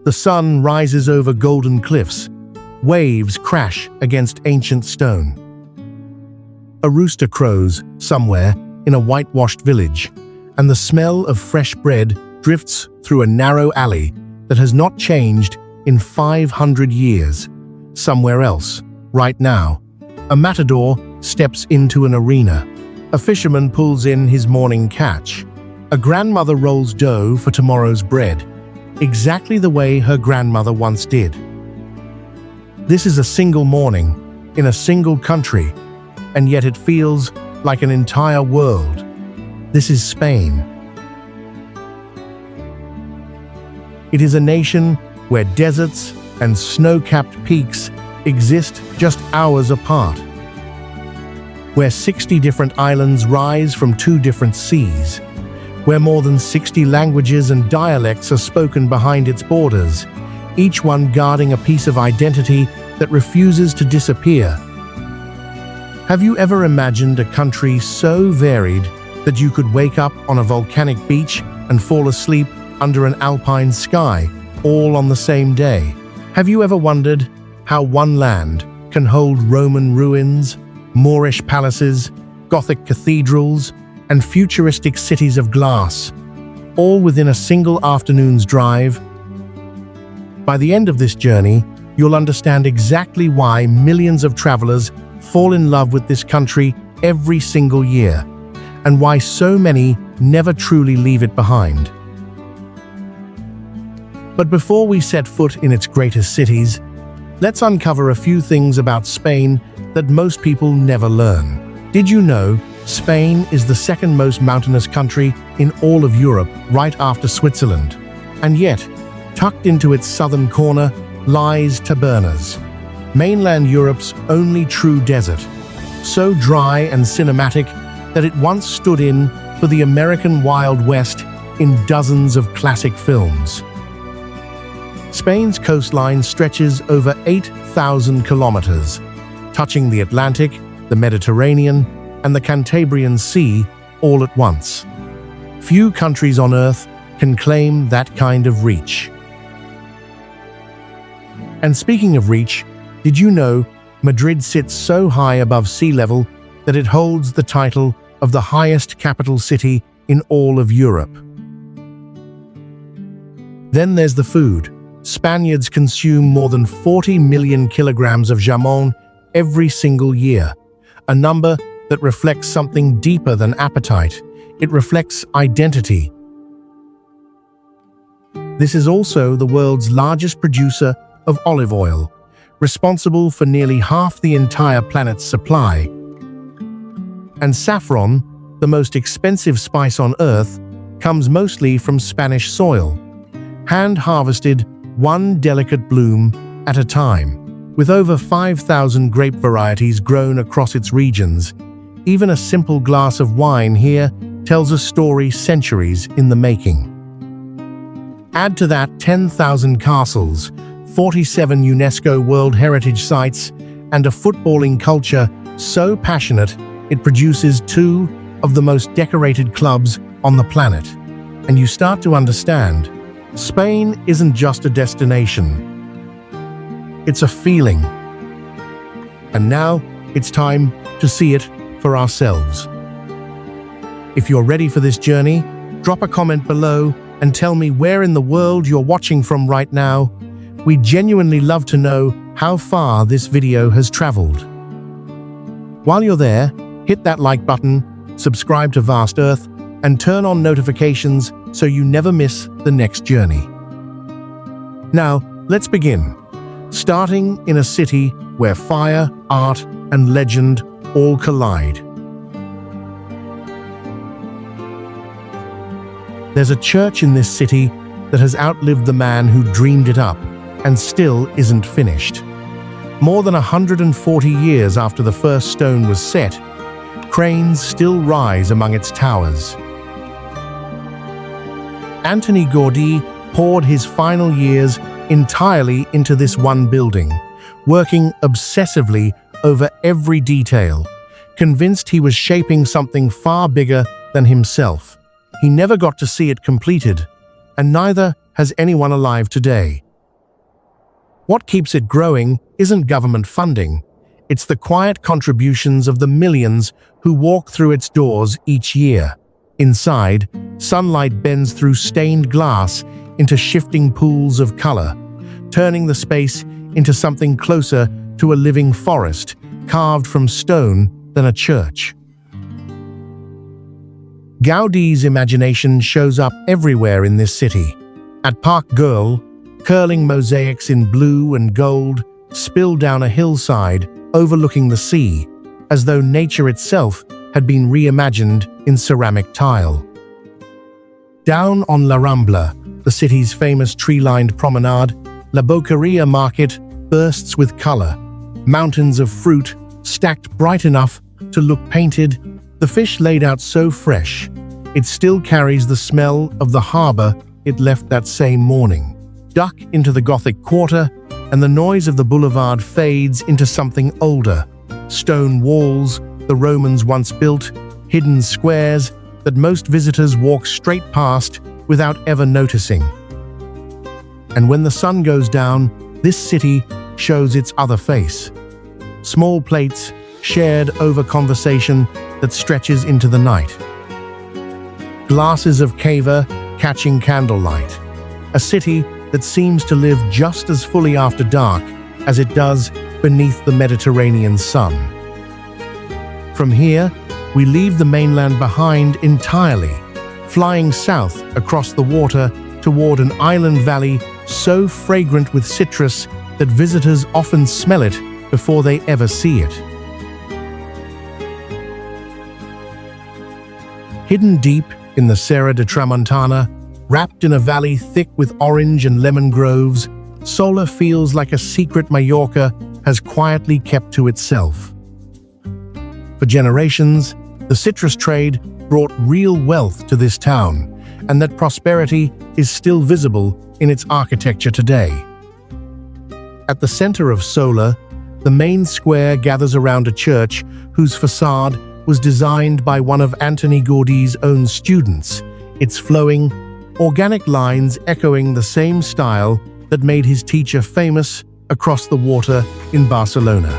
The sun rises over golden cliffs. Waves crash against ancient stone. A rooster crows somewhere in a whitewashed village, and the smell of fresh bread drifts through a narrow alley that has not changed in 500 years. Somewhere else, right now, a matador steps into an arena. A fisherman pulls in his morning catch. A grandmother rolls dough for tomorrow's bread, exactly the way her grandmother once did. This is a single morning, in a single country, and yet it feels like an entire world. This is Spain. It is a nation where deserts and snow-capped peaks exist just hours apart, where 60 different islands rise from 2 different seas, where more than 60 languages and dialects are spoken behind its borders, each one guarding a piece of identity that refuses to disappear. Have you ever imagined a country so varied that you could wake up on a volcanic beach and fall asleep under an alpine sky, all on the same day? Have you ever wondered how one land can hold Roman ruins, Moorish palaces, Gothic cathedrals, and futuristic cities of glass, all within a single afternoon's drive? By the end of this journey, you'll understand exactly why millions of travelers fall in love with this country every single year, and why so many never truly leave it behind. But before we set foot in its greatest cities, let's uncover a few things about Spain that most people never learn. Did you know Spain is the second most mountainous country in all of Europe, right after Switzerland? And yet, tucked into its southern corner lies Tabernas, mainland Europe's only true desert, so dry and cinematic that it once stood in for the American Wild West in dozens of classic films. Spain's coastline stretches over 8,000 kilometers, touching the Atlantic, the Mediterranean, and the Cantabrian Sea all at once. Few countries on Earth can claim that kind of reach. And speaking of reach, did you know Madrid sits so high above sea level that it holds the title of the highest capital city in all of Europe? Then there's the food. Spaniards consume more than 40 million kilograms of jamón every single year, a number that reflects something deeper than appetite. It reflects identity. This is also the world's largest producer of olive oil, responsible for nearly half the entire planet's supply. And saffron, the most expensive spice on Earth, comes mostly from Spanish soil, hand-harvested one delicate bloom at a time. With over 5,000 grape varieties grown across its regions, even a simple glass of wine here tells a story centuries in the making. Add to that 10,000 castles, 47 UNESCO World Heritage Sites, and a footballing culture so passionate it produces 2 of the most decorated clubs on the planet. And you start to understand, Spain isn't just a destination. It's a feeling. And now it's time to see it for ourselves. If you're ready for this journey, drop a comment below and tell me where in the world you're watching from right now. We'd genuinely love to know how far this video has traveled. While you're there, hit that like button, subscribe to Vast Earth, and turn on notifications so you never miss the next journey. Now, let's begin. Starting in a city where fire, art, and legend all collide. There's a church in this city that has outlived the man who dreamed it up and still isn't finished. More than 140 years after the first stone was set, cranes still rise among its towers. Antoni Gaudí poured his final years entirely into this one building, working obsessively over every detail, convinced he was shaping something far bigger than himself. He never got to see it completed, and neither has anyone alive today. What keeps it growing isn't government funding. It's the quiet contributions of the millions who walk through its doors each year. Inside, sunlight bends through stained glass into shifting pools of color, turning the space into something closer to a living forest carved from stone than a church. Gaudi's imagination shows up everywhere in this city. At Park Güell, curling mosaics in blue and gold spill down a hillside overlooking the sea, as though nature itself had been reimagined in ceramic tile. Down on La Rambla, the city's famous tree-lined promenade, La Boqueria market bursts with color. Mountains of fruit stacked bright enough to look painted, the fish laid out so fresh, it still carries the smell of the harbor it left that same morning. Duck into the Gothic quarter, and the noise of the boulevard fades into something older. Stone walls the Romans once built, hidden squares that most visitors walk straight past without ever noticing. And when the sun goes down, this city shows its other face. Small plates shared over conversation that stretches into the night. Glasses of cava catching candlelight. A city that seems to live just as fully after dark as it does beneath the Mediterranean sun. From here, we leave the mainland behind entirely, flying south across the water toward an island valley so fragrant with citrus that visitors often smell it before they ever see it. Hidden deep in the Serra de Tramuntana, wrapped in a valley thick with orange and lemon groves, Sóller feels like a secret Mallorca has quietly kept to itself. For generations, the citrus trade brought real wealth to this town, and that prosperity is still visible in its architecture today. At the center of Sóller, the main square gathers around a church whose facade was designed by one of Antoni Gaudi's own students, its flowing, organic lines echoing the same style that made his teacher famous across the water in Barcelona.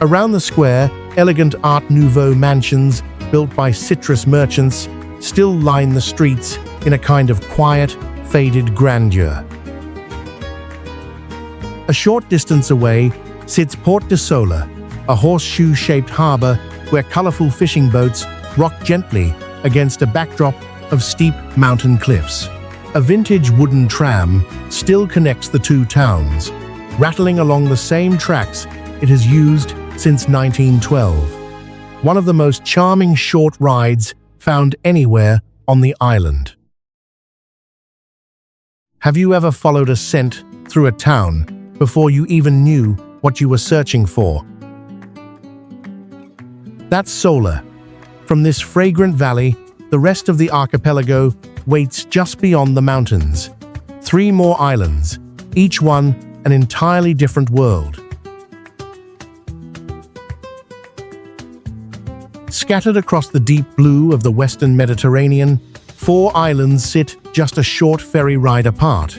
Around the square, elegant Art Nouveau mansions built by citrus merchants still line the streets in a kind of quiet, faded grandeur. A short distance away sits Port de Sóller, a horseshoe-shaped harbor where colorful fishing boats rock gently against a backdrop of steep mountain cliffs. A vintage wooden tram still connects the two towns, rattling along the same tracks it has used since 1912. One of the most charming short rides found anywhere on the island. Have you ever followed a scent through a town before you even knew what you were searching for? That's Sóller. From this fragrant valley, the rest of the archipelago waits just beyond the mountains. 3 more islands, each one an entirely different world. Scattered across the deep blue of the western Mediterranean, 4 islands sit just a short ferry ride apart,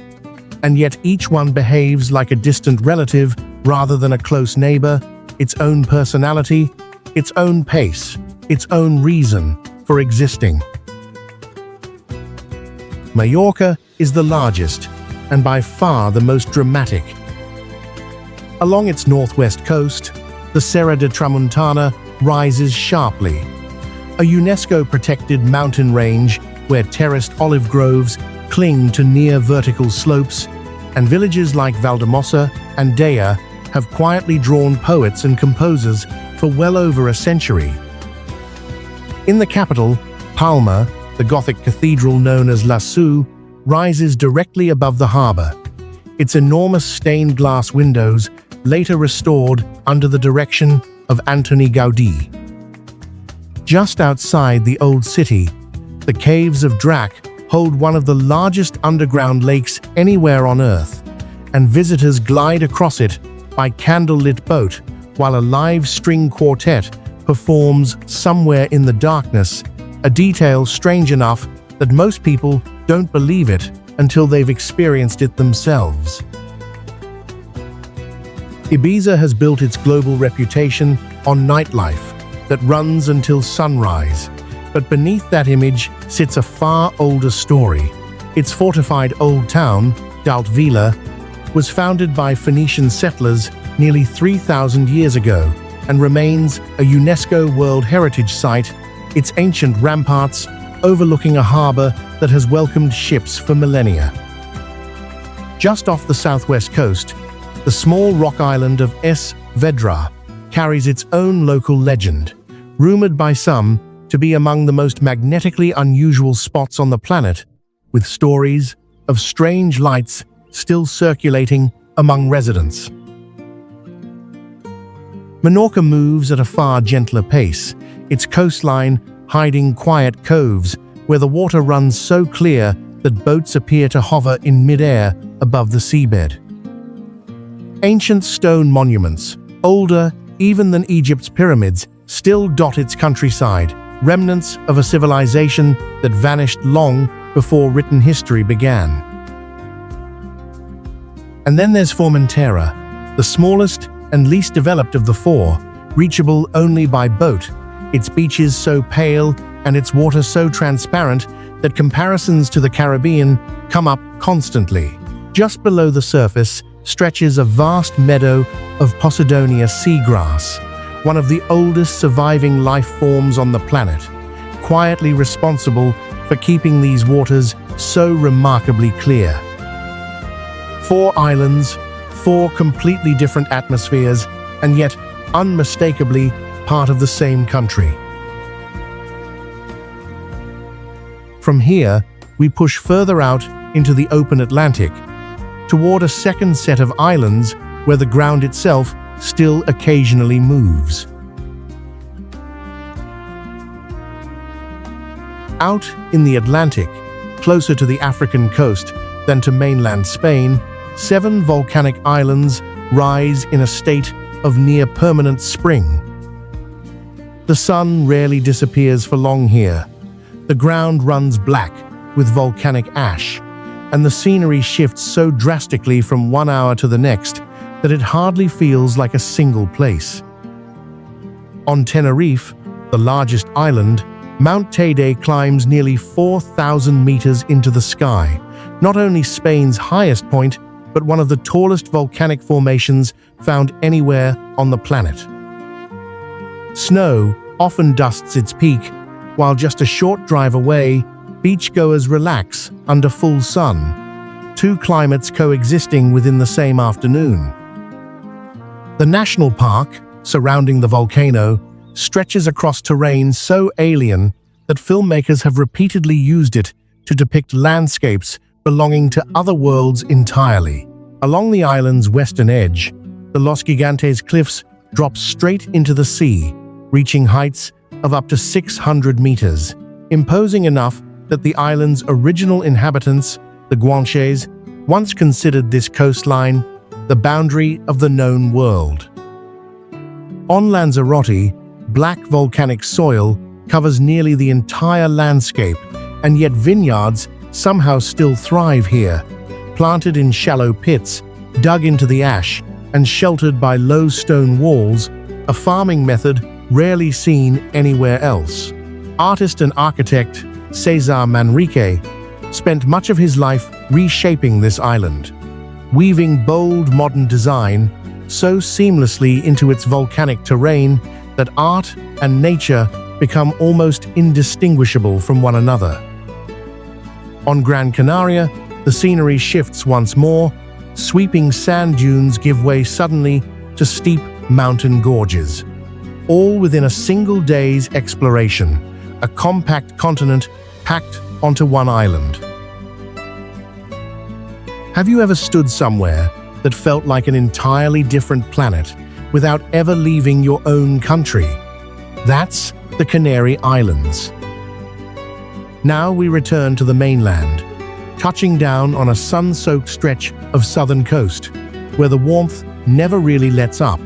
and yet each one behaves like a distant relative rather than a close neighbor, its own personality, its own pace, its own reason for existing. Mallorca is the largest and by far the most dramatic. Along its northwest coast, the Serra de Tramuntana rises sharply, a UNESCO-protected mountain range where terraced olive groves cling to near-vertical slopes, and villages like Valdemossa and Dea have quietly drawn poets and composers for well over a century. In the capital, Palma, the Gothic cathedral known as La Seu, rises directly above the harbor, its enormous stained glass windows later restored under the direction of Antoni Gaudí. Just outside the old city, the caves of Drac hold one of the largest underground lakes anywhere on Earth, and visitors glide across it by candlelit boat while a live string quartet performs somewhere in the darkness, a detail strange enough that most people don't believe it until they've experienced it themselves. Ibiza has built its global reputation on nightlife that runs until sunrise. But beneath that image sits a far older story. Its fortified old town, Dalt Vila, was founded by Phoenician settlers nearly 3,000 years ago and remains a UNESCO World Heritage Site, its ancient ramparts overlooking a harbor that has welcomed ships for millennia. Just off the southwest coast, the small rock island of Es Vedra carries its own local legend, rumored by some to be among the most magnetically unusual spots on the planet, with stories of strange lights still circulating among residents. Menorca moves at a far gentler pace, its coastline hiding quiet coves where the water runs so clear that boats appear to hover in mid-air above the seabed. Ancient stone monuments, older even than Egypt's pyramids, still dot its countryside, remnants of a civilization that vanished long before written history began. And then there's Formentera, the smallest and least developed of the four, reachable only by boat, its beaches so pale and its water so transparent that comparisons to the Caribbean come up constantly. Just below the surface stretches a vast meadow of Posidonia seagrass, one of the oldest surviving life forms on the planet, quietly responsible for keeping these waters so remarkably clear. 4 islands, 4 completely different atmospheres, and yet unmistakably part of the same country. From here, we push further out into the open Atlantic, toward a second set of islands where the ground itself still occasionally moves. Out in the Atlantic, closer to the African coast than to mainland Spain, 7 volcanic islands rise in a state of near-permanent spring. The sun rarely disappears for long here. The ground runs black with volcanic ash, and the scenery shifts so drastically from one hour to the next that it hardly feels like a single place. On Tenerife, the largest island, Mount Teide climbs nearly 4,000 meters into the sky, not only Spain's highest point, but one of the tallest volcanic formations found anywhere on the planet. Snow often dusts its peak, while just a short drive away, beachgoers relax under full sun, 2 climates coexisting within the same afternoon. The national park, surrounding the volcano, stretches across terrain so alien that filmmakers have repeatedly used it to depict landscapes belonging to other worlds entirely. Along the island's western edge, the Los Gigantes cliffs drop straight into the sea, reaching heights of up to 600 meters, imposing enough that the island's original inhabitants, the Guanches, once considered this coastline the boundary of the known world. On Lanzarote, black volcanic soil covers nearly the entire landscape, and yet vineyards somehow still thrive here, planted in shallow pits, dug into the ash, and sheltered by low stone walls, a farming method rarely seen anywhere else. Artist and architect Cesar Manrique spent much of his life reshaping this island, weaving bold modern design so seamlessly into its volcanic terrain that art and nature become almost indistinguishable from one another. On Gran Canaria, the scenery shifts once more. Sweeping sand dunes give way suddenly to steep mountain gorges, all within a single day's exploration, a compact continent packed onto one island. Have you ever stood somewhere that felt like an entirely different planet without ever leaving your own country? That's the Canary Islands. Now we return to the mainland, touching down on a sun-soaked stretch of southern coast, where the warmth never really lets up.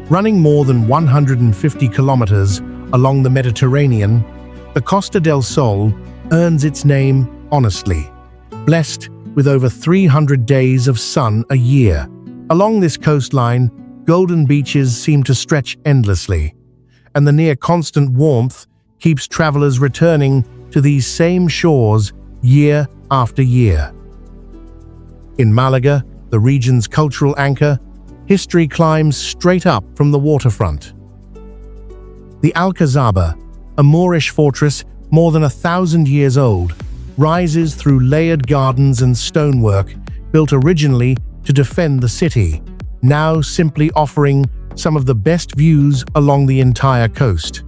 Running more than 150 kilometers along the Mediterranean, the Costa del Sol earns its name honestly, blessed with over 300 days of sun a year. Along this coastline, golden beaches seem to stretch endlessly, and the near-constant warmth keeps travelers returning to these same shores year after year. In Malaga, the region's cultural anchor, history climbs straight up from the waterfront. The Alcazaba, a Moorish fortress more than 1,000 years old, rises through layered gardens and stonework built originally to defend the city, now simply offering some of the best views along the entire coast.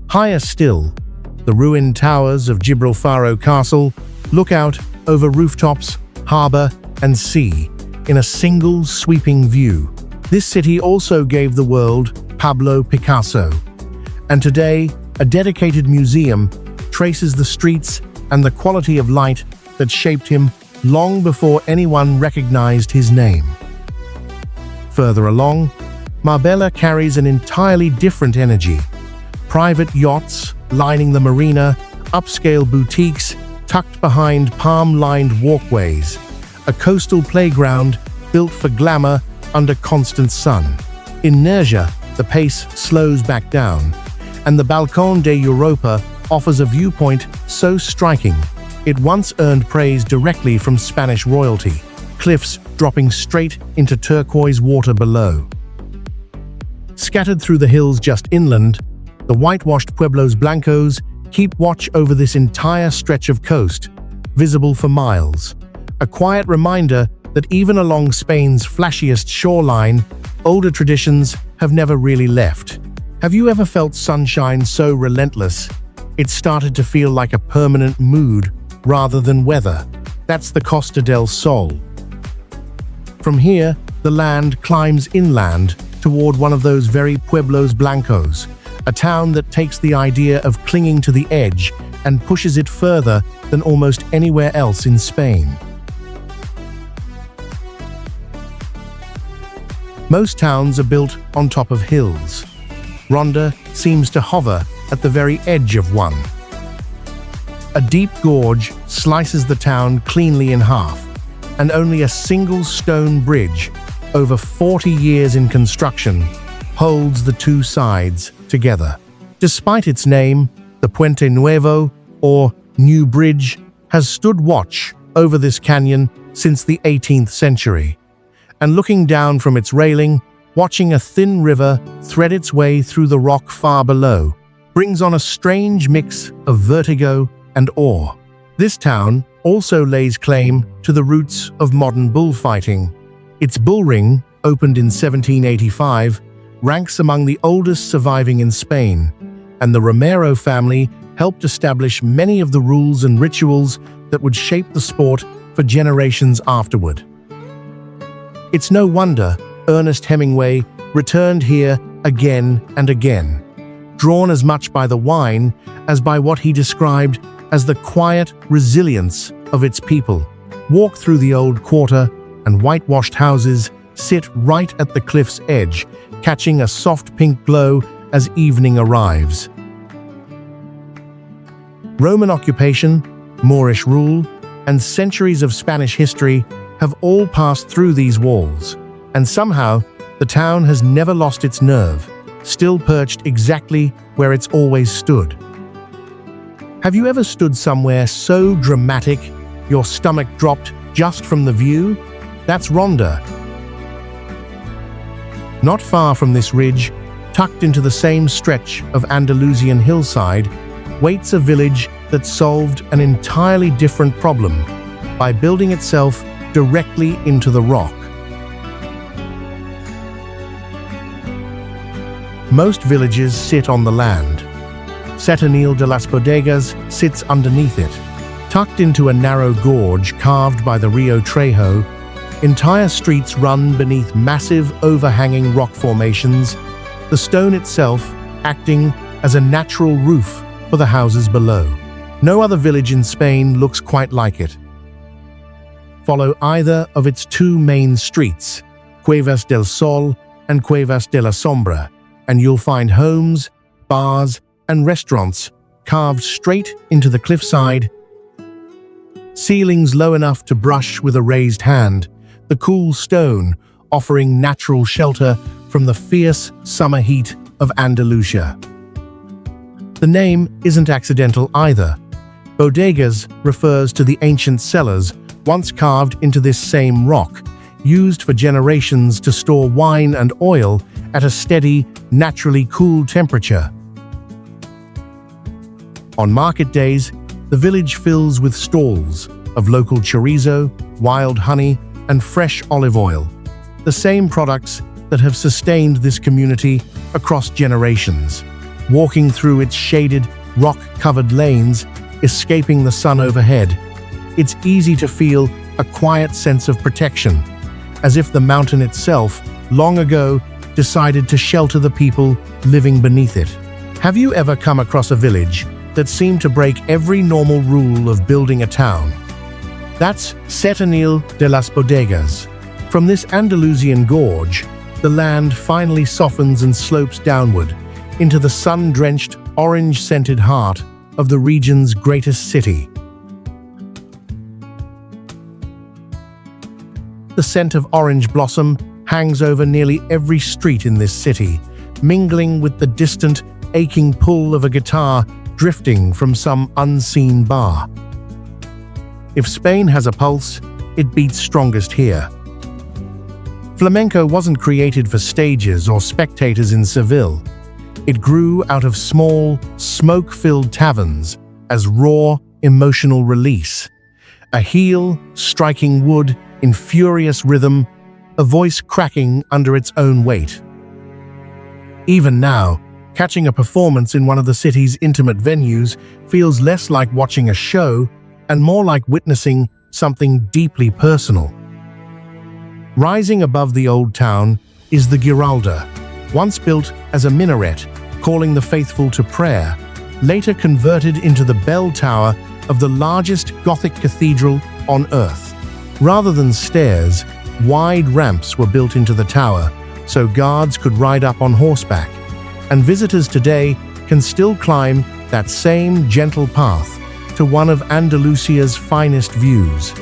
Higher still, the ruined towers of Gibralfaro Castle look out over rooftops, harbor, and sea in a single sweeping view. This city also gave the world Pablo Picasso, and today a dedicated museum traces the streets and the quality of light that shaped him long before anyone recognized his name. Further along, Marbella carries an entirely different energy. Private yachts lining the marina, upscale boutiques tucked behind palm-lined walkways, a coastal playground built for glamour under constant sun. In Nerja, the pace slows back down, and the Balcón de Europa offers a viewpoint so striking it once earned praise directly from Spanish royalty, cliffs dropping straight into turquoise water below. Scattered through the hills just inland, the whitewashed Pueblos Blancos keep watch over this entire stretch of coast, visible for miles. A quiet reminder that even along Spain's flashiest shoreline, older traditions have never really left. Have you ever felt sunshine so relentless it started to feel like a permanent mood rather than weather? That's the Costa del Sol. From here, the land climbs inland toward one of those very Pueblos Blancos, a town that takes the idea of clinging to the edge and pushes it further than almost anywhere else in Spain. Most towns are built on top of hills. Ronda seems to hover at the very edge of one. A deep gorge slices the town cleanly in half, and only a single stone bridge, over 40 years in construction, holds the two sides together. Despite its name, the Puente Nuevo, or New Bridge, has stood watch over this canyon since the 18th century. And looking down from its railing, watching a thin river thread its way through the rock far below, brings on a strange mix of vertigo and awe. This town also lays claim to the roots of modern bullfighting. Its bullring, opened in 1785, ranks among the oldest surviving in Spain, and the Romero family helped establish many of the rules and rituals that would shape the sport for generations afterward. It's no wonder Ernest Hemingway returned here again and again, drawn as much by the wine as by what he described as the quiet resilience of its people. Walk through the old quarter, and whitewashed houses sit right at the cliff's edge, catching a soft pink glow as evening arrives. Roman occupation, Moorish rule, and centuries of Spanish history have all passed through these walls, and somehow the town has never lost its nerve, still perched exactly where it's always stood. Have you ever stood somewhere so dramatic your stomach dropped just from the view? That's Ronda. Not far from this ridge, tucked into the same stretch of Andalusian hillside, waits a village that solved an entirely different problem by building itself directly into the rock. Most villages sit on the land. Setenil de las Bodegas sits underneath it. Tucked into a narrow gorge carved by the Rio Trejo, entire streets run beneath massive overhanging rock formations, the stone itself acting as a natural roof for the houses below. No other village in Spain looks quite like it. Follow either of its two main streets, Cuevas del Sol and Cuevas de la Sombra, and you'll find homes, bars, and restaurants carved straight into the cliffside. ceilings low enough to brush with a raised hand, the cool stone offering natural shelter from the fierce summer heat of Andalusia. The name isn't accidental either. Bodegas refers to the ancient cellars once carved into this same rock, used for generations to store wine and oil at a steady, naturally cool temperature. On market days, the village fills with stalls of local chorizo, wild honey, and fresh olive oil, the same products that have sustained this community across generations. Walking through its shaded, rock-covered lanes, escaping the sun overhead, it's easy to feel a quiet sense of protection, as if the mountain itself, long ago, decided to shelter the people living beneath it. Have you ever come across a village that seemed to break every normal rule of building a town? That's Setenil de las Bodegas. From this Andalusian gorge, the land finally softens and slopes downward into the sun-drenched, orange-scented heart of the region's greatest city. The scent of orange blossom hangs over nearly every street in this city, mingling with the distant, aching pull of a guitar drifting from some unseen bar. If Spain has a pulse, it beats strongest here. Flamenco wasn't created for stages or spectators in Seville. It grew out of small, smoke-filled taverns as raw, emotional release. A heel striking wood in furious rhythm, a voice cracking under its own weight. Even now, catching a performance in one of the city's intimate venues feels less like watching a show and more like witnessing something deeply personal. Rising above the old town is the Giralda, once built as a minaret, calling the faithful to prayer, later converted into the bell tower of the largest Gothic cathedral on earth. Rather than stairs, wide ramps were built into the tower, so guards could ride up on horseback, and visitors today can still climb that same gentle path to one of Andalusia's finest views.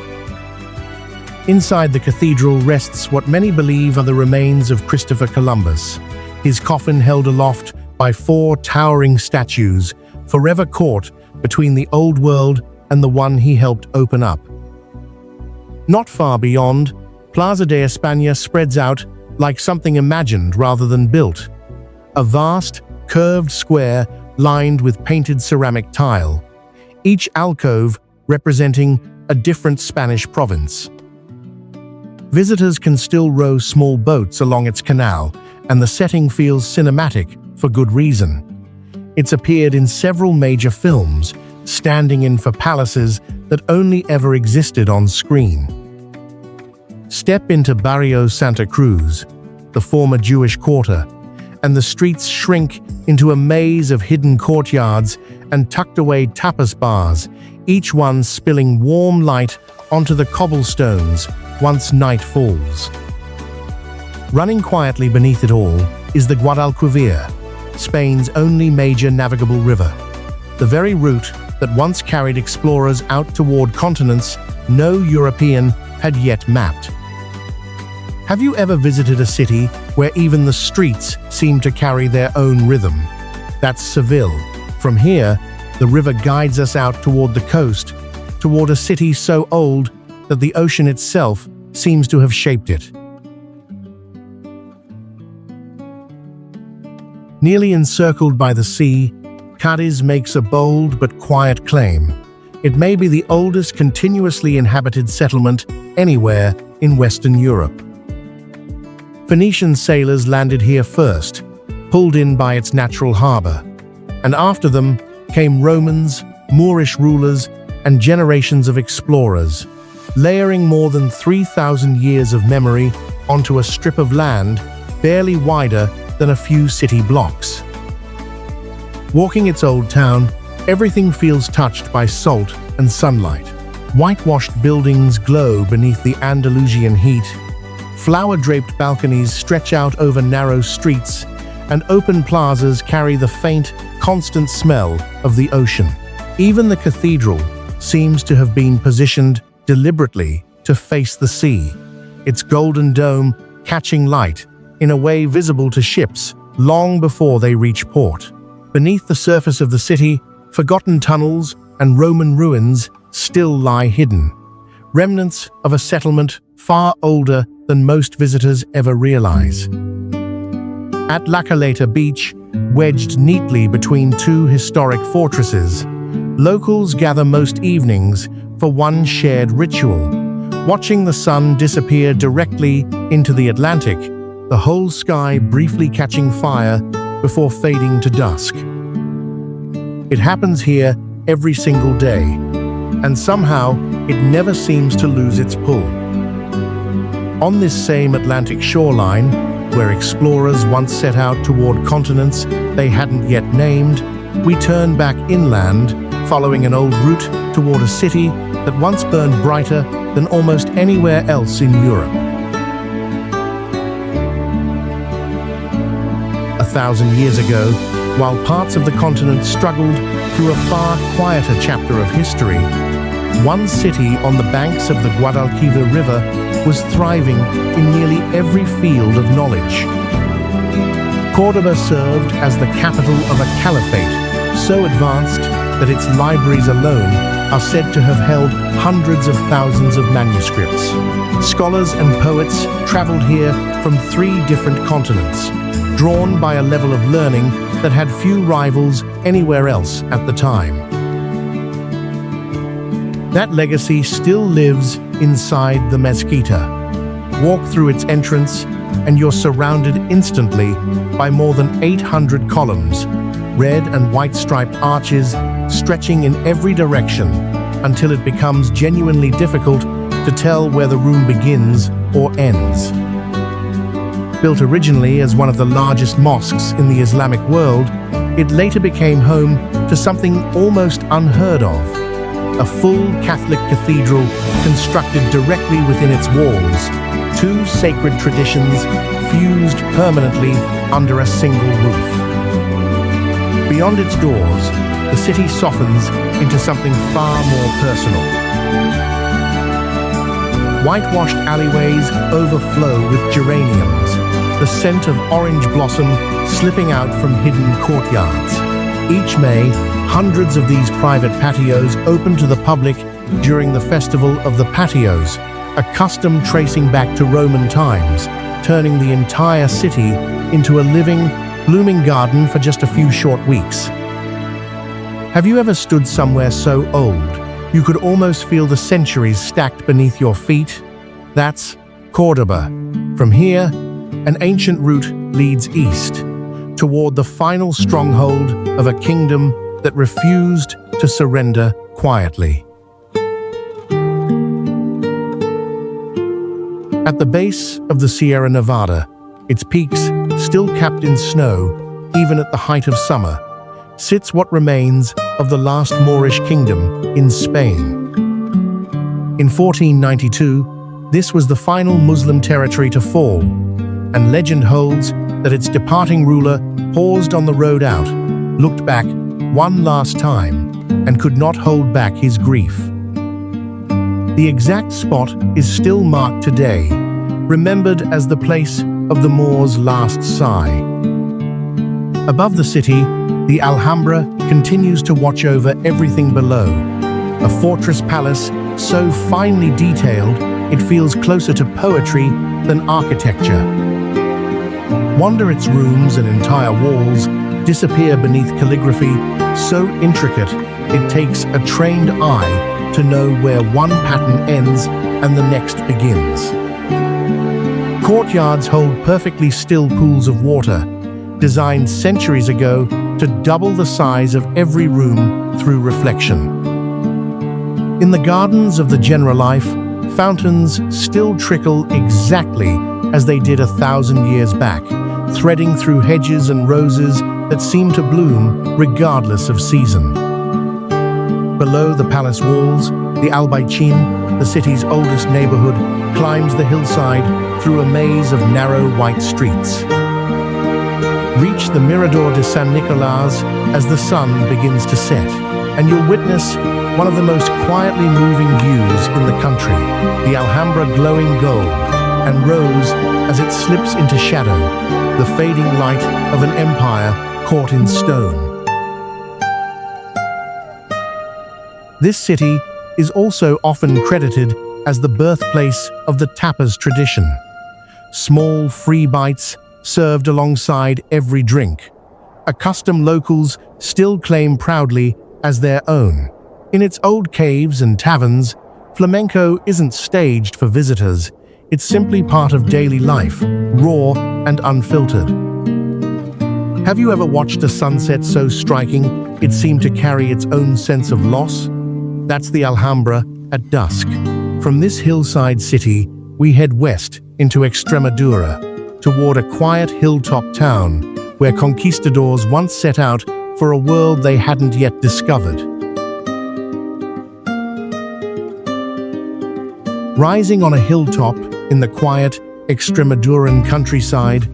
Inside the cathedral rests what many believe are the remains of Christopher Columbus, his coffin held aloft by 4 towering statues, forever caught between the old world and the one he helped open up. Not far beyond, Plaza de España spreads out like something imagined rather than built. A vast, curved square lined with painted ceramic tile, each alcove representing a different Spanish province. Visitors can still row small boats along its canal, and the setting feels cinematic for good reason. It's appeared in several major films, standing in for palaces that only ever existed on screen. Step into Barrio Santa Cruz, the former Jewish quarter, and the streets shrink into a maze of hidden courtyards and tucked-away tapas bars, each one spilling warm light onto the cobblestones once night falls. Running quietly beneath it all is the Guadalquivir, Spain's only major navigable river, the very route that once carried explorers out toward continents no European had yet mapped. Have you ever visited a city where even the streets seem to carry their own rhythm? That's Seville. From here, the river guides us out toward the coast, toward a city so old that the ocean itself seems to have shaped it. Nearly encircled by the sea, Cádiz makes a bold but quiet claim. It may be the oldest continuously inhabited settlement anywhere in Western Europe. Phoenician sailors landed here first, pulled in by its natural harbor, and after them came Romans, Moorish rulers, and generations of explorers, layering more than 3,000 years of memory onto a strip of land barely wider than a few city blocks. Walking its old town, everything feels touched by salt and sunlight. Whitewashed buildings glow beneath the Andalusian heat, flower-draped balconies stretch out over narrow streets, and open plazas carry the faint, constant smell of the ocean. Even the cathedral, seems to have been positioned deliberately to face the sea, its golden dome catching light in a way visible to ships long before they reach port. Beneath the surface of the city, forgotten tunnels and Roman ruins still lie hidden, remnants of a settlement far older than most visitors ever realize. At La Caleta Beach, wedged neatly between two historic fortresses, locals gather most evenings for one shared ritual, watching the sun disappear directly into the Atlantic, the whole sky briefly catching fire before fading to dusk. It happens here every single day, and somehow it never seems to lose its pull. On this same Atlantic shoreline, where explorers once set out toward continents they hadn't yet named, we turn back inland, following an old route toward a city that once burned brighter than almost anywhere else in Europe. 1,000 years ago, while parts of the continent struggled through a far quieter chapter of history, one city on the banks of the Guadalquivir River was thriving in nearly every field of knowledge. Córdoba served as the capital of a caliphate so advanced that its libraries alone are said to have held hundreds of thousands of manuscripts. Scholars and poets traveled here from 3 different continents, drawn by a level of learning that had few rivals anywhere else at the time. That legacy still lives inside the Mezquita. Walk through its entrance and you're surrounded instantly by more than 800 columns, red and white striped arches stretching in every direction until it becomes genuinely difficult to tell where the room begins or ends. Built originally as one of the largest mosques in the Islamic world, it later became home to something almost unheard of: a full Catholic cathedral constructed directly within its walls, 2 sacred traditions fused permanently under a single roof. Beyond its doors, the city softens into something far more personal. Whitewashed alleyways overflow with geraniums, the scent of orange blossom slipping out from hidden courtyards. Each May, hundreds of these private patios open to the public during the Festival of the Patios, a custom tracing back to Roman times, turning the entire city into a living, blooming garden for just a few short weeks. Have you ever stood somewhere so old you could almost feel the centuries stacked beneath your feet? That's Córdoba. From here, an ancient route leads east, toward the final stronghold of a kingdom that refused to surrender quietly. At the base of the Sierra Nevada, its peaks still capped in snow, even at the height of summer, sits what remains of the last Moorish kingdom in Spain. In 1492, this was the final Muslim territory to fall, and legend holds that its departing ruler paused on the road out, looked back one last time, and could not hold back his grief. The exact spot is still marked today, remembered as the place of the Moor's last sigh. Above the city, the Alhambra continues to watch over everything below, a fortress palace so finely detailed it feels closer to poetry than architecture. Wander its rooms and entire walls disappear beneath calligraphy so intricate it takes a trained eye to know where one pattern ends and the next begins. Courtyards hold perfectly still pools of water, designed centuries ago to double the size of every room through reflection. In the gardens of the Generalife, fountains still trickle exactly as they did 1,000 years back, threading through hedges and roses that seem to bloom regardless of season. Below the palace walls, the Albarracín, the city's oldest neighborhood, climbs the hillside through a maze of narrow white streets. Reach the Mirador de San Nicolás as the sun begins to set, and you'll witness one of the most quietly moving views in the country, the Alhambra glowing gold and rose as it slips into shadow, the fading light of an empire caught in stone. This city is also often credited as the birthplace of the tapas tradition. Small, free bites served alongside every drink, a custom locals still claim proudly as their own. In its old caves and taverns, flamenco isn't staged for visitors. It's simply part of daily life, raw and unfiltered. Have you ever watched a sunset so striking it seemed to carry its own sense of loss? That's the Alhambra at dusk. From this hillside city, we head west into Extremadura, toward a quiet hilltop town where conquistadors once set out for a world they hadn't yet discovered. Rising on a hilltop in the quiet Extremaduran countryside,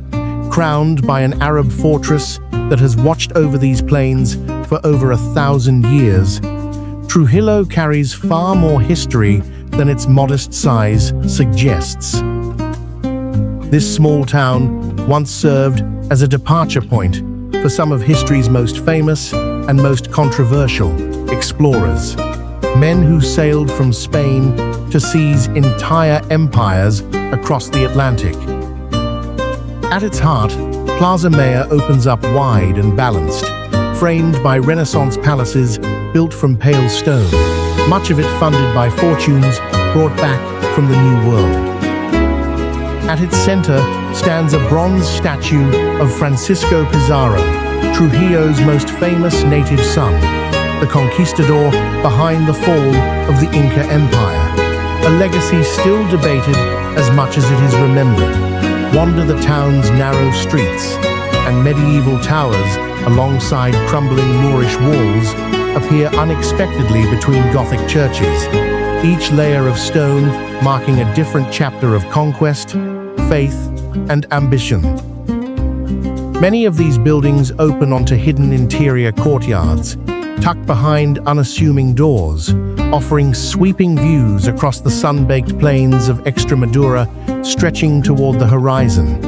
crowned by an Arab fortress that has watched over these plains for over 1,000 years, Trujillo carries far more history than its modest size suggests. This small town once served as a departure point for some of history's most famous and most controversial explorers, men who sailed from Spain to seize entire empires across the Atlantic. At its heart, Plaza Mayor opens up wide and balanced, framed by Renaissance palaces built from pale stone, much of it funded by fortunes brought back from the New World. At its center stands a bronze statue of Francisco Pizarro, Trujillo's most famous native son, the conquistador behind the fall of the Inca Empire, a legacy still debated as much as it is remembered. Wander the town's narrow streets, and medieval towers alongside crumbling Moorish walls appear unexpectedly between Gothic churches, each layer of stone marking a different chapter of conquest, faith, and ambition. Many of these buildings open onto hidden interior courtyards, tucked behind unassuming doors, offering sweeping views across the sun-baked plains of Extremadura stretching toward the horizon.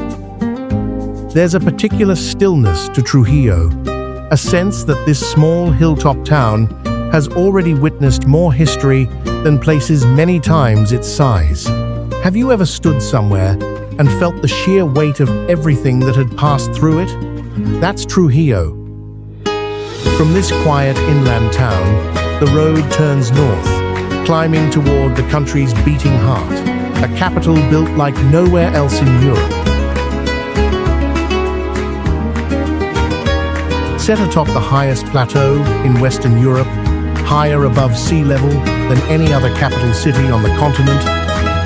There's a particular stillness to Trujillo, a sense that this small hilltop town has already witnessed more history than places many times its size. Have you ever stood somewhere and felt the sheer weight of everything that had passed through it? That's Trujillo. From this quiet inland town, the road turns north, climbing toward the country's beating heart, a capital built like nowhere else in Europe. Set atop the highest plateau in Western Europe, higher above sea level than any other capital city on the continent,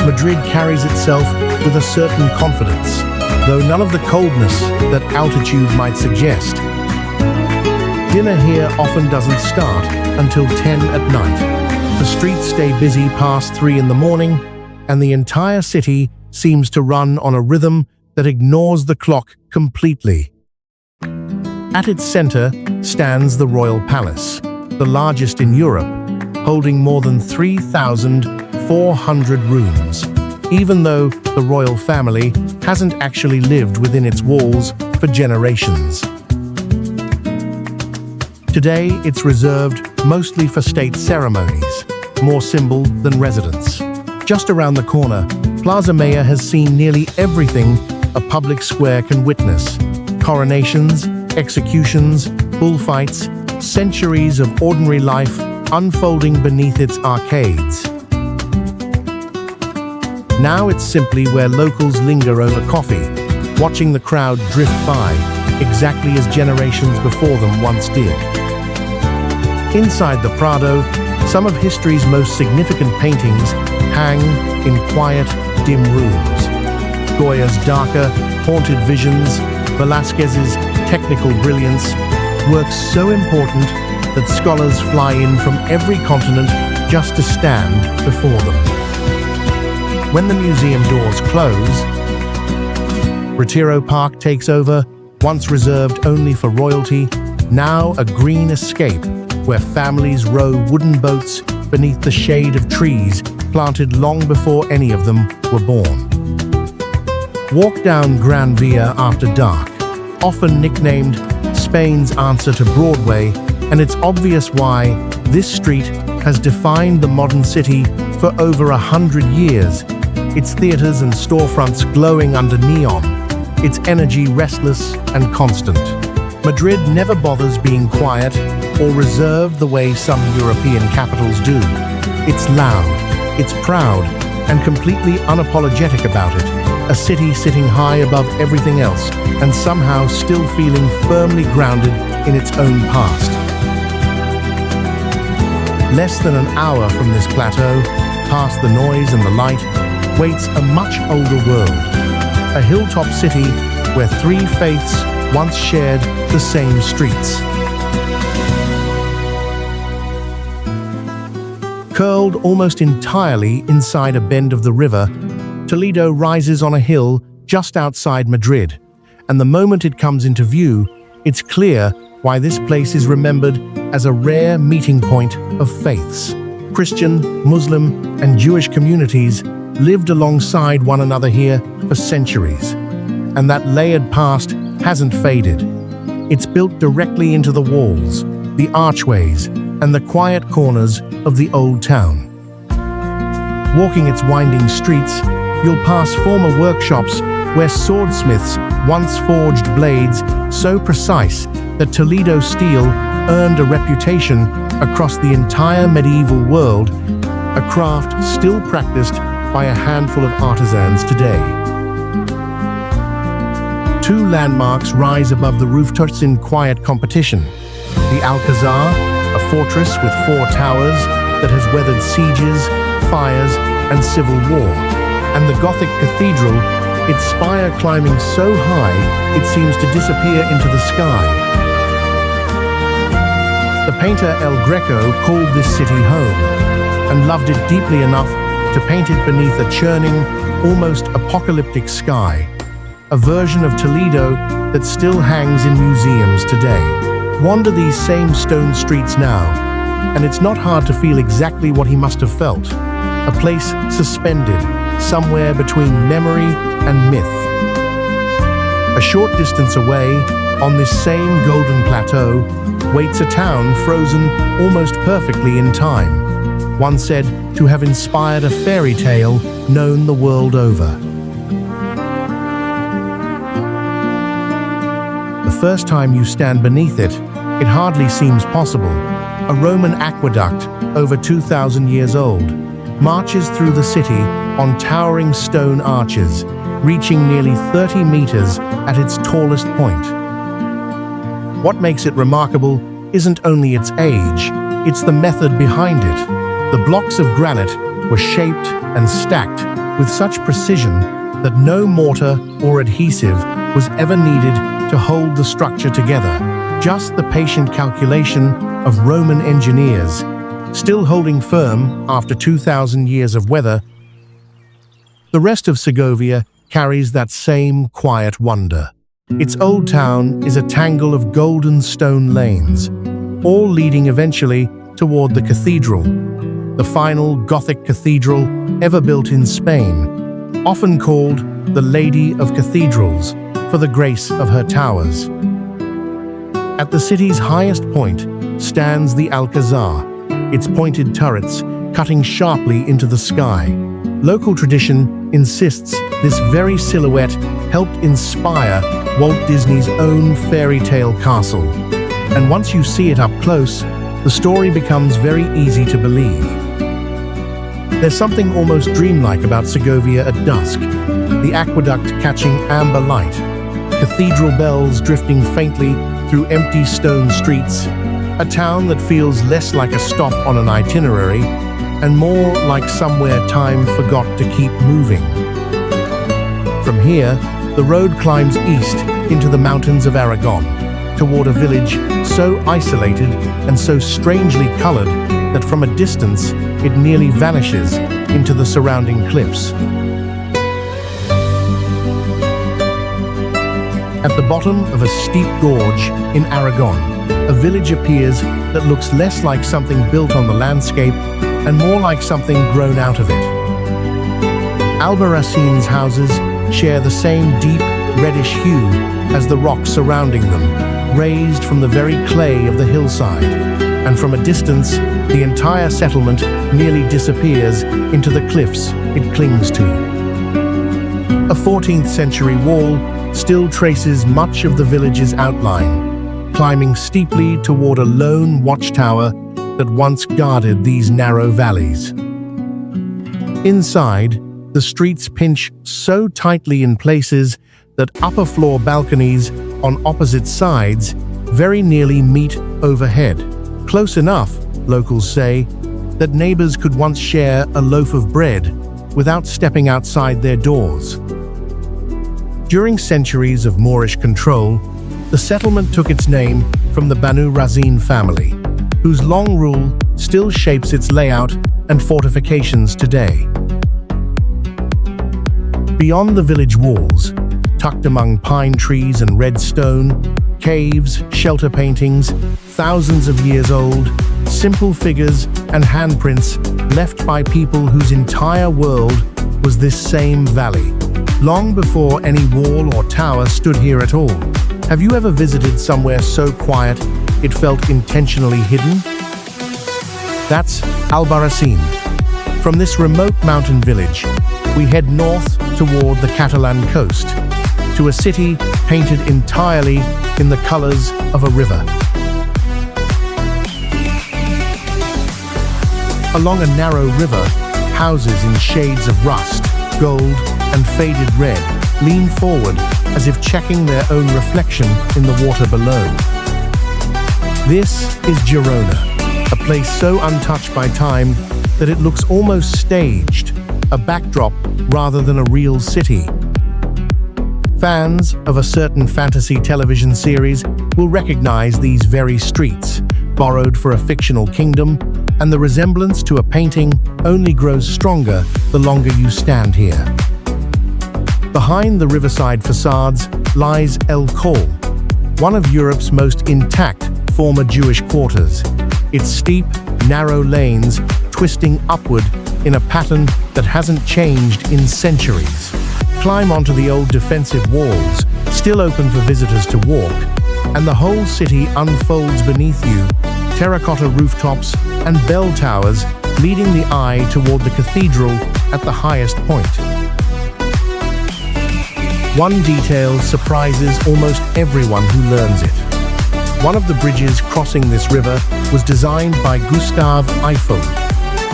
Madrid carries itself with a certain confidence, though none of the coldness that altitude might suggest. Dinner here often doesn't start until 10 at night. The streets stay busy past 3 in the morning, and the entire city seems to run on a rhythm that ignores the clock completely. At its center stands the Royal Palace, the largest in Europe, holding more than 3,400 rooms, even though the royal family hasn't actually lived within its walls for generations. Today, it's reserved mostly for state ceremonies, more symbol than residence. Just around the corner, Plaza Mayor has seen nearly everything a public square can witness: coronations, executions, bullfights, centuries of ordinary life unfolding beneath its arcades. Now it's simply where locals linger over coffee, watching the crowd drift by, exactly as generations before them once did. Inside the Prado, some of history's most significant paintings hang in quiet, dim rooms. Goya's darker, haunted visions, Velázquez's technical brilliance, works so important that scholars fly in from every continent just to stand before them. When the museum doors close, Retiro Park takes over, once reserved only for royalty, now a green escape where families row wooden boats beneath the shade of trees planted long before any of them were born. Walk down Gran Via after dark, often nicknamed Spain's answer to Broadway, and it's obvious why this street has defined the modern city for over 100 years, its theaters and storefronts glowing under neon, its energy restless and constant. Madrid never bothers being quiet or reserved the way some European capitals do. It's loud, it's proud, and completely unapologetic about it. A city sitting high above everything else and somehow still feeling firmly grounded in its own past. Less than an hour from this plateau, past the noise and the light, waits a much older world. A hilltop city where three faiths once shared the same streets. Curled almost entirely inside a bend of the river, Toledo rises on a hill just outside Madrid, and the moment it comes into view, it's clear why this place is remembered as a rare meeting point of faiths. Christian, Muslim, and Jewish communities lived alongside one another here for centuries, and that layered past hasn't faded. It's built directly into the walls, the archways, and the quiet corners of the old town. Walking its winding streets, you'll pass former workshops where swordsmiths once forged blades so precise that Toledo steel earned a reputation across the entire medieval world, a craft still practiced by a handful of artisans today. Two landmarks rise above the rooftops in quiet competition. The Alcazar, a fortress with 4 towers that has weathered sieges, fires, and civil war, and the Gothic cathedral, its spire climbing so high it seems to disappear into the sky. The painter El Greco called this city home, and loved it deeply enough to paint it beneath a churning, almost apocalyptic sky, a version of Toledo that still hangs in museums today. Wander these same stone streets now, and it's not hard to feel exactly what he must have felt. A place suspended, somewhere between memory and myth. A short distance away, on this same golden plateau, waits a town frozen almost perfectly in time, one said to have inspired a fairy tale known the world over. The first time you stand beneath it, it hardly seems possible. A Roman aqueduct, over 2,000 years old, marches through the city on towering stone arches, reaching nearly 30 meters at its tallest point. What makes it remarkable isn't only its age, it's the method behind it. The blocks of granite were shaped and stacked with such precision that no mortar or adhesive was ever needed to hold the structure together. Just the patient calculation of Roman engineers, still holding firm after 2,000 years of weather. The rest of Segovia carries that same quiet wonder. Its old town is a tangle of golden stone lanes, all leading eventually toward the cathedral, the final Gothic cathedral ever built in Spain, often called the Lady of Cathedrals for the grace of her towers. At the city's highest point stands the Alcazar, its pointed turrets cutting sharply into the sky. Local tradition insists this very silhouette helped inspire Walt Disney's own fairy tale castle. And once you see it up close, the story becomes very easy to believe. There's something almost dreamlike about Segovia at dusk, the aqueduct catching amber light, cathedral bells drifting faintly through empty stone streets, a town that feels less like a stop on an itinerary and more like somewhere time forgot to keep moving. From here, the road climbs east into the mountains of Aragon, toward a village so isolated and so strangely colored that from a distance it nearly vanishes into the surrounding cliffs. At the bottom of a steep gorge in Aragon, a village appears that looks less like something built on the landscape and more like something grown out of it. Albarracin's houses share the same deep, reddish hue as the rocks surrounding them, raised from the very clay of the hillside, and from a distance, the entire settlement nearly disappears into the cliffs it clings to. A 14th century wall still traces much of the village's outline, climbing steeply toward a lone watchtower that once guarded these narrow valleys. Inside, the streets pinch so tightly in places that upper-floor balconies on opposite sides very nearly meet overhead. Close enough, locals say, that neighbors could once share a loaf of bread without stepping outside their doors. During centuries of Moorish control, the settlement took its name from the Banu Razin family, whose long rule still shapes its layout and fortifications today. Beyond the village walls, tucked among pine trees and red stone, caves, shelter paintings, thousands of years old, simple figures and handprints left by people whose entire world was this same valley, long before any wall or tower stood here at all. Have you ever visited somewhere so quiet it felt intentionally hidden? That's Albarracín. From this remote mountain village, we head north toward the Catalan coast, to a city painted entirely in the colors of a river. Along a narrow river, houses in shades of rust, gold, and faded red lean forward as if checking their own reflection in the water below. This is Girona, a place so untouched by time that it looks almost staged, a backdrop rather than a real city. Fans of a certain fantasy television series will recognize these very streets, borrowed for a fictional kingdom, and the resemblance to a painting only grows stronger the longer you stand here. Behind the riverside facades lies El Col, one of Europe's most intact former Jewish quarters, its steep, narrow lanes twisting upward in a pattern that hasn't changed in centuries. Climb onto the old defensive walls, still open for visitors to walk, and the whole city unfolds beneath you, terracotta rooftops and bell towers leading the eye toward the cathedral at the highest point. One detail surprises almost everyone who learns it. One of the bridges crossing this river was designed by Gustave Eiffel,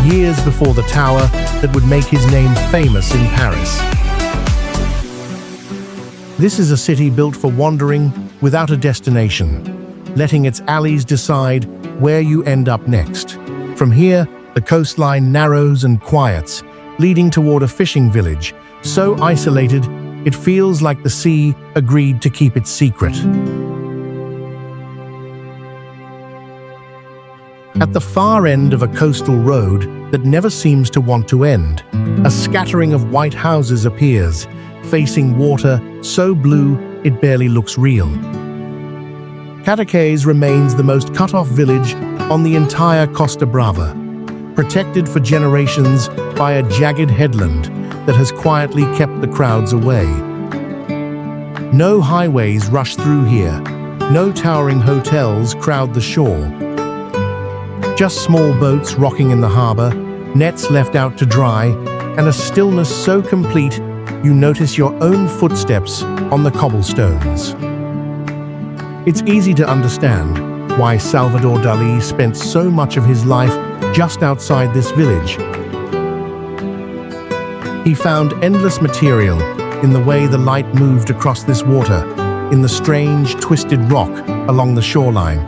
years before the tower that would make his name famous in Paris. This is a city built for wandering without a destination, letting its alleys decide where you end up next. From here, the coastline narrows and quiets, leading toward a fishing village, so isolated it feels like the sea agreed to keep it secret. At the far end of a coastal road that never seems to want to end, a scattering of white houses appears, facing water so blue it barely looks real. Cadaqués remains the most cut-off village on the entire Costa Brava, protected for generations by a jagged headland that has quietly kept the crowds away. No highways rush through here, no towering hotels crowd the shore. Just small boats rocking in the harbor, nets left out to dry, and a stillness so complete you notice your own footsteps on the cobblestones. It's easy to understand why Salvador Dalí spent so much of his life just outside this village. He found endless material in the way the light moved across this water, in the strange, twisted rock along the shoreline,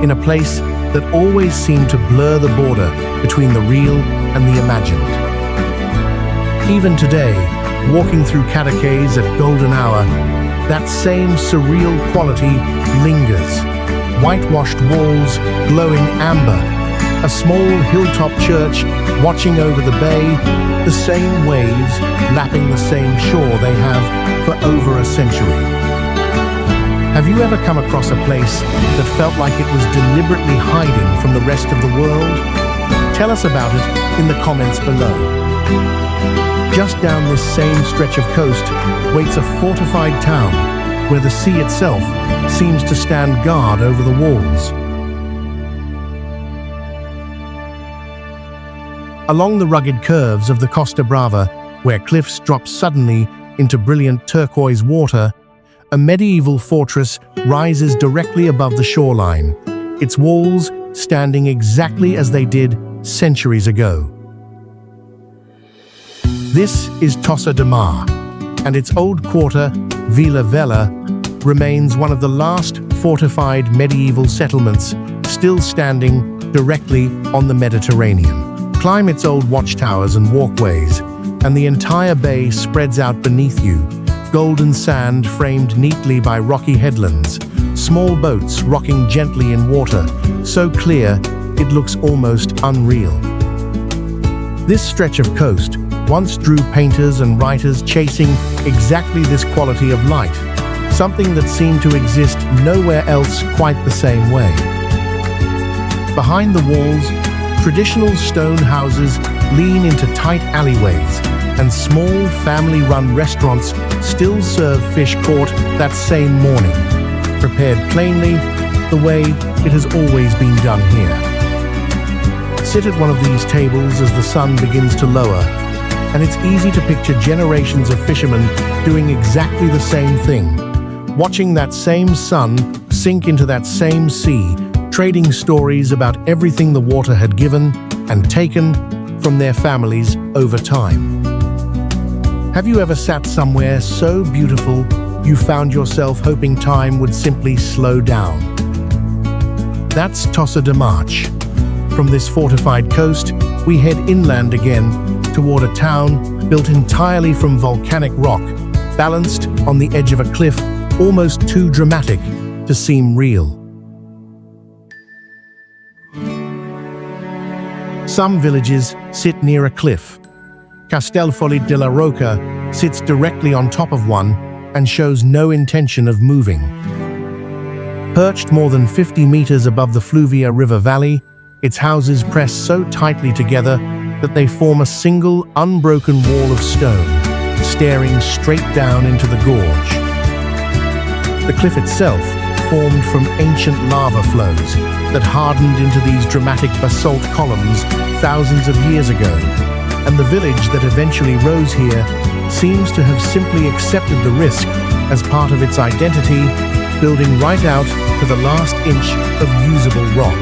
in a place that always seemed to blur the border between the real and the imagined. Even today, walking through Cadaqués at golden hour, that same surreal quality lingers. Whitewashed walls glowing amber, a small hilltop church watching over the bay, the same waves lapping the same shore they have for over a century. Have you ever come across a place that felt like it was deliberately hiding from the rest of the world? Tell us about it in the comments below. Just down this same stretch of coast waits a fortified town where the sea itself seems to stand guard over the walls. Along the rugged curves of the Costa Brava, where cliffs drop suddenly into brilliant turquoise water, a medieval fortress rises directly above the shoreline, its walls standing exactly as they did centuries ago. This is Tossa de Mar, and its old quarter, Vila Vella, remains one of the last fortified medieval settlements still standing directly on the Mediterranean. Climb its old watchtowers and walkways, and the entire bay spreads out beneath you, golden sand framed neatly by rocky headlands, small boats rocking gently in water, so clear it looks almost unreal. This stretch of coast once drew painters and writers chasing exactly this quality of light, something that seemed to exist nowhere else quite the same way. Behind the walls, traditional stone houses lean into tight alleyways, and small family-run restaurants still serve fish caught that same morning, prepared plainly the way it has always been done here. Sit at one of these tables as the sun begins to lower, and it's easy to picture generations of fishermen doing exactly the same thing, watching that same sun sink into that same sea, trading stories about everything the water had given and taken from their families over time. Have you ever sat somewhere so beautiful you found yourself hoping time would simply slow down? That's Tossa de Mar. From this fortified coast, we head inland again toward a town built entirely from volcanic rock, balanced on the edge of a cliff almost too dramatic to seem real. Some villages sit near a cliff. Castellfollit de la Roca sits directly on top of one and shows no intention of moving. Perched more than 50 meters above the Fluvia River Valley, its houses press so tightly together that they form a single, unbroken wall of stone, staring straight down into the gorge. The cliff itself formed from ancient lava flows that hardened into these dramatic basalt columns thousands of years ago, and the village that eventually rose here seems to have simply accepted the risk as part of its identity, building right out to the last inch of usable rock.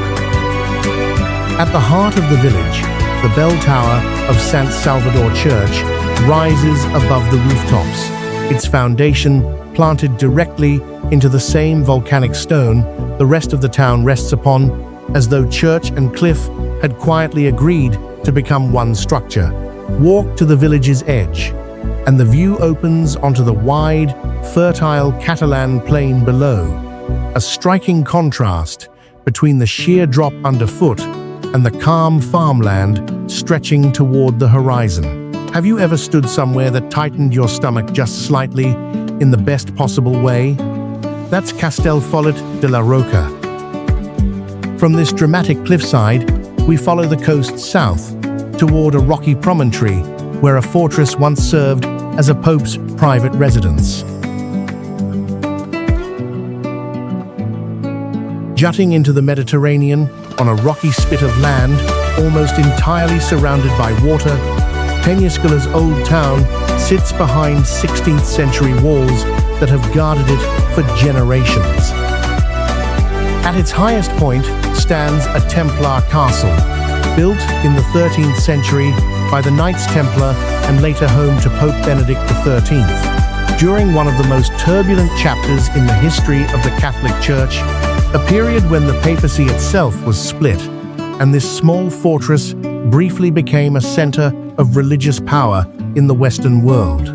At the heart of the village, the bell tower of Sant Salvador Church rises above the rooftops, its foundation planted directly into the same volcanic stone the rest of the town rests upon, as though church and cliff had quietly agreed to become one structure. Walk to the village's edge, and the view opens onto the wide, fertile Catalan plain below, a striking contrast between the sheer drop underfoot and the calm farmland stretching toward the horizon. Have you ever stood somewhere that tightened your stomach just slightly in the best possible way? That's Castellfollit de la Roca. From this dramatic cliffside, we follow the coast south toward a rocky promontory where a fortress once served as a pope's private residence. Jutting into the Mediterranean on a rocky spit of land, almost entirely surrounded by water, Peñíscola's old town sits behind 16th century walls that have guarded it for generations. At its highest point stands a Templar castle, built in the 13th century by the Knights Templar and later home to Pope Benedict XIII. During one of the most turbulent chapters in the history of the Catholic Church, a period when the papacy itself was split, and this small fortress briefly became a center of religious power in the Western world.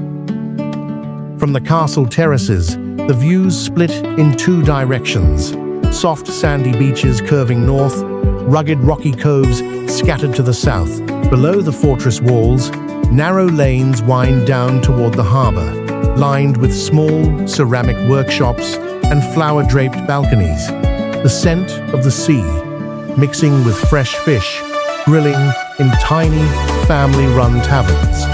From the castle terraces, the views split in two directions: soft sandy beaches curving north, rugged rocky coves scattered to the south. Below the fortress walls, narrow lanes wind down toward the harbor, lined with small ceramic workshops and flower-draped balconies. The scent of the sea, mixing with fresh fish, grilling in tiny, family-run taverns.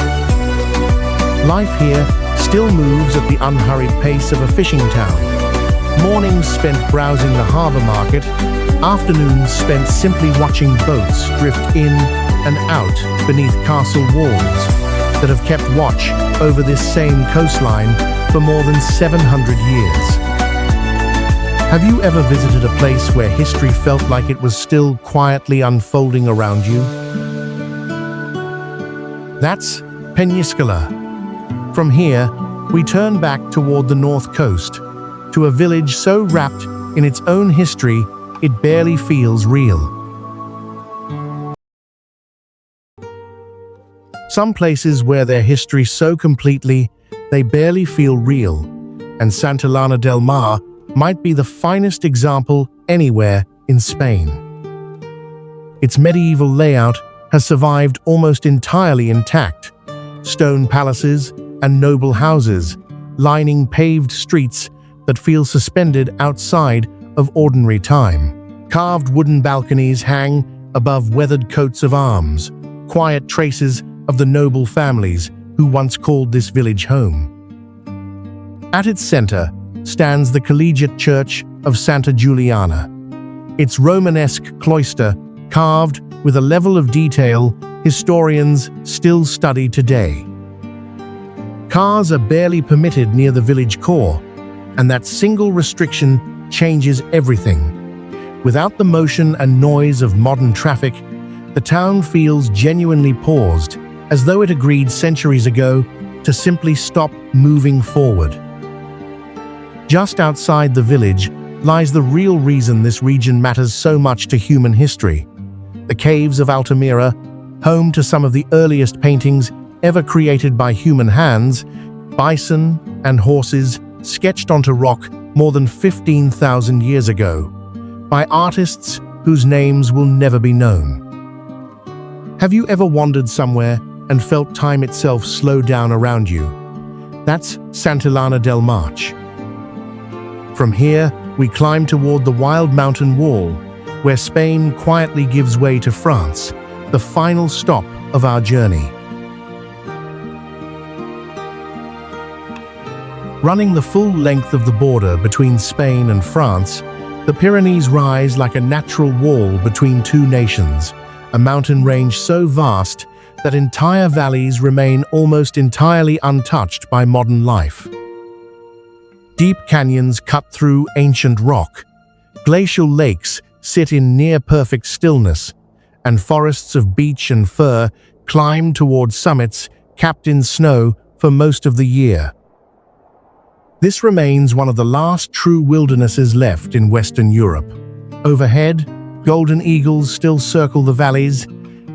Life here still moves at the unhurried pace of a fishing town. Mornings spent browsing the harbour market, afternoons spent simply watching boats drift in and out beneath castle walls that have kept watch over this same coastline for more than 700 years. Have you ever visited a place where history felt like it was still quietly unfolding around you? That's Peñíscola. From here, we turn back toward the north coast, to a village so wrapped in its own history it barely feels real. Some places wear their history so completely they barely feel real, and Santillana del Mar might be the finest example anywhere in Spain. Its medieval layout has survived almost entirely intact. Stone palaces and noble houses lining paved streets that feel suspended outside of ordinary time. Carved wooden balconies hang above weathered coats of arms, quiet traces of the noble families who once called this village home. At its center stands the collegiate church of Santa Giuliana, its Romanesque cloister carved with a level of detail historians still study today. Cars are barely permitted near the village core, and that single restriction changes everything. Without the motion and noise of modern traffic, the town feels genuinely paused, as though it agreed centuries ago to simply stop moving forward. Just outside the village lies the real reason this region matters so much to human history. The caves of Altamira, home to some of the earliest paintings ever created by human hands, bison and horses sketched onto rock more than 15,000 years ago, by artists whose names will never be known. Have you ever wandered somewhere and felt time itself slow down around you? That's Santillana del Mar. From here, we climb toward the wild mountain wall, where Spain quietly gives way to France, the final stop of our journey. Running the full length of the border between Spain and France, the Pyrenees rise like a natural wall between two nations, a mountain range so vast that entire valleys remain almost entirely untouched by modern life. Deep canyons cut through ancient rock, glacial lakes sit in near-perfect stillness, and forests of beech and fir climb toward summits capped in snow for most of the year. This remains one of the last true wildernesses left in Western Europe. Overhead, golden eagles still circle the valleys,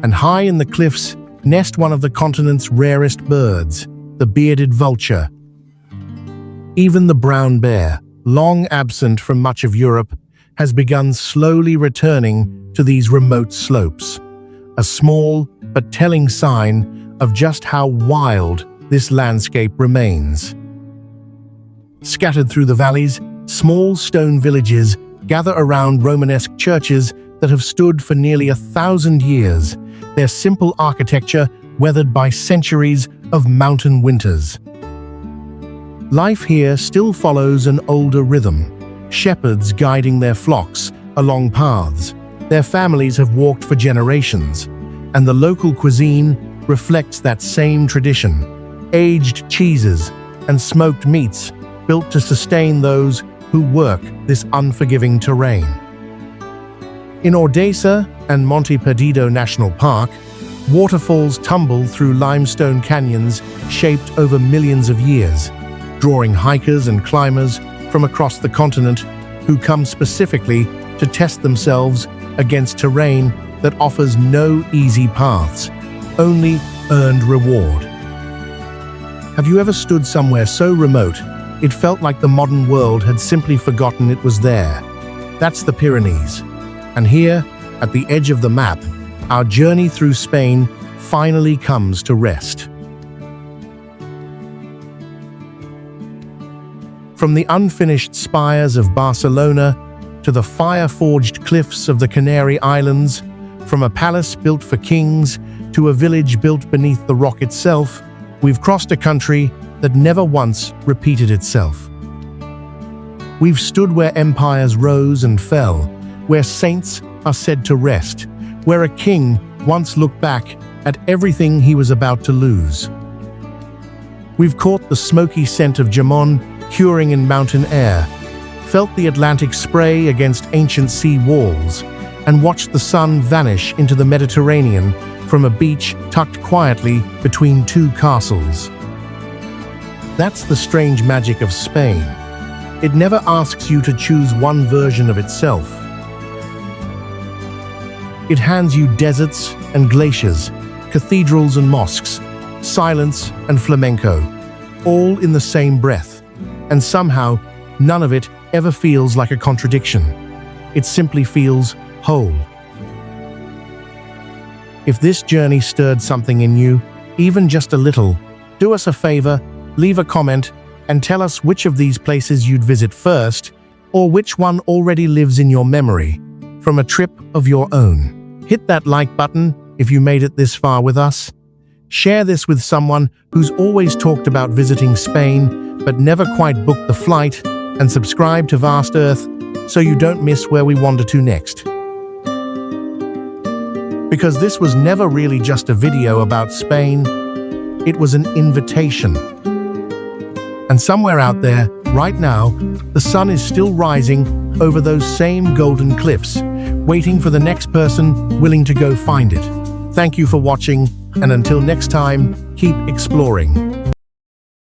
and high in the cliffs nest one of the continent's rarest birds, the bearded vulture. Even the brown bear, long absent from much of Europe, has begun slowly returning to these remote slopes, a small but telling sign of just how wild this landscape remains. Scattered through the valleys, small stone villages gather around Romanesque churches that have stood for nearly 1,000 years, their simple architecture weathered by centuries of mountain winters. Life here still follows an older rhythm, shepherds guiding their flocks along paths. Their families have walked for generations, and the local cuisine reflects that same tradition. Aged cheeses and smoked meats built to sustain those who work this unforgiving terrain. In Ordesa and Monte Perdido National Park, waterfalls tumble through limestone canyons shaped over millions of years, drawing hikers and climbers from across the continent who come specifically to test themselves against terrain that offers no easy paths, only earned reward. Have you ever stood somewhere so remote it felt like the modern world had simply forgotten it was there? That's the Pyrenees. And here, at the edge of the map, our journey through Spain finally comes to rest. From the unfinished spires of Barcelona to the fire-forged cliffs of the Canary Islands, from a palace built for kings to a village built beneath the rock itself, we've crossed a country that never once repeated itself. We've stood where empires rose and fell, where saints are said to rest, where a king once looked back at everything he was about to lose. We've caught the smoky scent of jamon curing in mountain air, felt the Atlantic spray against ancient sea walls, and watched the sun vanish into the Mediterranean from a beach tucked quietly between two castles. That's the strange magic of Spain. It never asks you to choose one version of itself. It hands you deserts and glaciers, cathedrals and mosques, silence and flamenco, all in the same breath. And somehow, none of it ever feels like a contradiction. It simply feels whole. If this journey stirred something in you, even just a little, do us a favor, leave a comment, and tell us which of these places you'd visit first, or which one already lives in your memory, from a trip of your own. Hit that like button if you made it this far with us. Share this with someone who's always talked about visiting Spain, but never quite booked the flight, and subscribe to Vast Earth so you don't miss where we wander to next. Because this was never really just a video about Spain, it was an invitation. And somewhere out there, right now, the sun is still rising over those same golden cliffs, waiting for the next person willing to go find it. Thank you for watching, and until next time, keep exploring.